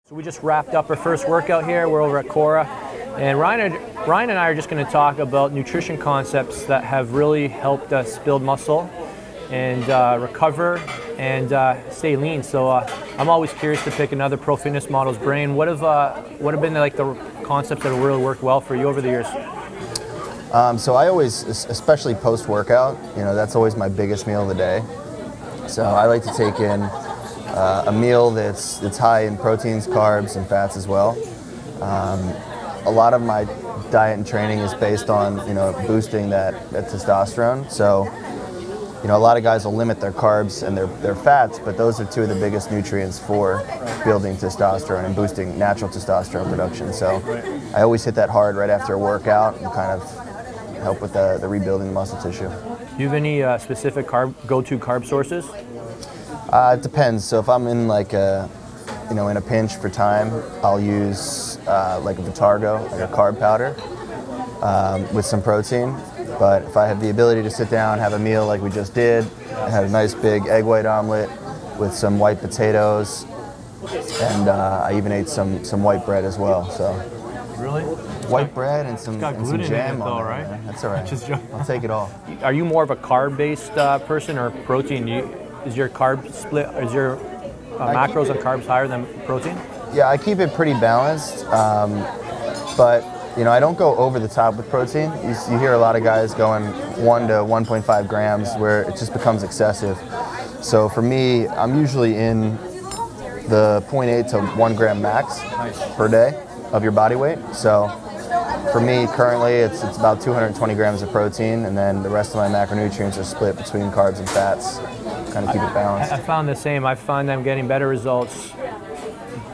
So we just wrapped up our first workout here. We're over at Cora, and Ryan and I are just going to talk about nutrition concepts that have really helped us build muscle and recover and stay lean. So I'm always curious to pick another pro fitness model's brain. What have been like the concepts that have really worked well for you over the years? So I always, especially post-workout, that's always my biggest meal of the day. So I like to take in a meal that's high in proteins, carbs, and fats as well. A lot of my diet and training is based on boosting that testosterone. So a lot of guys will limit their carbs and their fats, but those are two of the biggest nutrients for building testosterone and boosting natural testosterone production. So I always hit that hard right after a workout and kind of help with the rebuilding the muscle tissue. Do you have any specific go-to carb sources? It depends. So if I'm in like in a pinch for time, I'll use like a Vitargo, like a carb powder, with some protein. But if I have the ability to sit down, have a meal like we just did, I had a nice big egg white omelet with some white potatoes, and I even ate some white bread as well. So really, white bread and some jam in it, on though, it, right? Man. That's all right. I'll take it all. Are you more of a carb-based person or protein? Is your carb split? Is your macros and carbs higher than protein? Yeah, I keep it pretty balanced, but I don't go over the top with protein. You hear a lot of guys going 1 to 1.5 grams where it just becomes excessive. So for me, I'm usually in the 0.8 to 1 gram max per day of your body weight. So for me, currently, it's about 220 grams of protein, and then the rest of my macronutrients are split between carbs and fats. Kind of keep it balanced. I found the same. I find I'm getting better results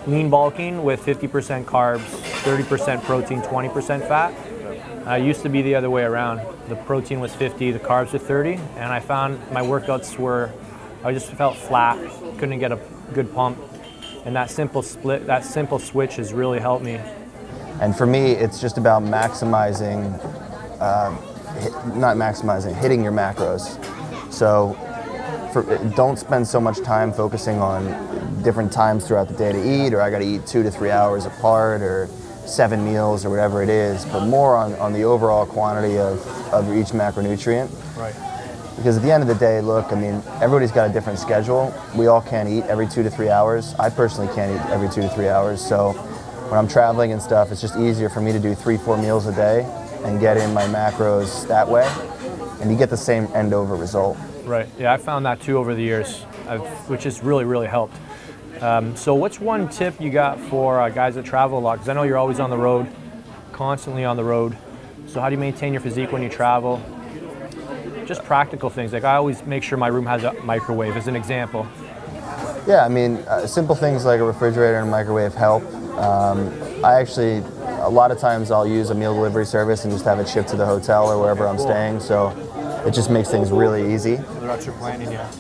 lean bulking with 50% carbs, 30% protein, 20% fat. It used to be the other way around. The protein was 50, the carbs were 30, and I found my workouts I just felt flat, couldn't get a good pump. And that simple switch has really helped me. And for me, it's just about maximizing, hitting your macros. So don't spend so much time focusing on different times throughout the day to eat, or I got to eat 2 to 3 hours apart, or 7 meals, or whatever it is, but more on the overall quantity of each macronutrient. Right. Because at the end of the day, look, I mean, everybody's got a different schedule. We all can't eat every 2 to 3 hours. I personally can't eat every 2 to 3 hours. So when I'm traveling and stuff, it's just easier for me to do 3-4 meals a day and get in my macros that way, and you get the same end-over result. Right. Yeah, I found that too over the years, which has really, really helped. So what's one tip you got for guys that travel a lot? Because I know you're always on the road, constantly on the road. So how do you maintain your physique when you travel? Just practical things. Like I always make sure my room has a microwave as an example. Yeah, I mean, simple things like a refrigerator and a microwave help. A lot of times I'll use a meal delivery service and just have it shipped to the hotel or wherever I'm staying. So it just makes things really easy. That's your planning, yeah.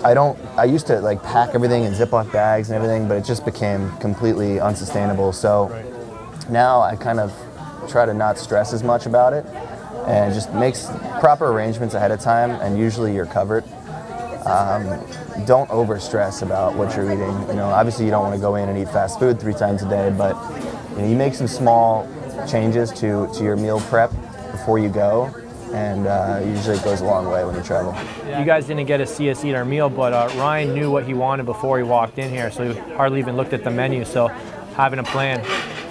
I used to like pack everything in Ziploc bags and everything, but it just became completely unsustainable. So now I kind of try to not stress as much about it and just makes proper arrangements ahead of time, and usually you're covered. Don't over stress about what you're eating. Obviously you don't want to go in and eat fast food 3 times a day, but you make some small changes to your meal prep before you go, and usually it goes a long way when you travel. You guys didn't get to see us eat our meal, but Ryan knew what he wanted before he walked in here, so he hardly even looked at the menu. So having a plan,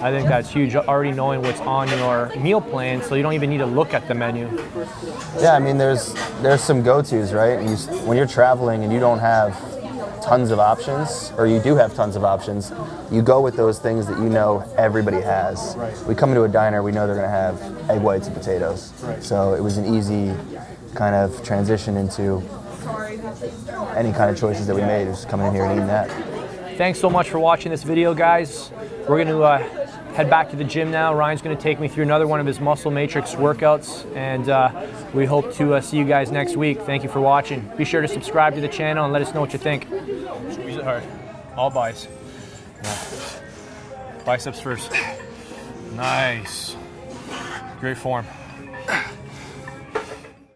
I think that's huge. Already knowing what's on your meal plan, so you don't even need to look at the menu. Yeah, I mean, there's some go-tos, right? When you're traveling and you don't have tons of options, or you do have tons of options, you go with those things that you know everybody has. Right. We come into a diner, we know they're going to have egg whites and potatoes. Right. So it was an easy kind of transition into any kind of choices that we made, just coming in here and eating that. Thanks so much for watching this video, guys. We're going to head back to the gym now. Ryan's going to take me through another one of his muscle matrix workouts, and we hope to see you guys next week. Thank you for watching. Be sure to subscribe to the channel and let us know what you think. Squeeze it hard. All biceps. Yeah. Biceps first. Nice. Great form.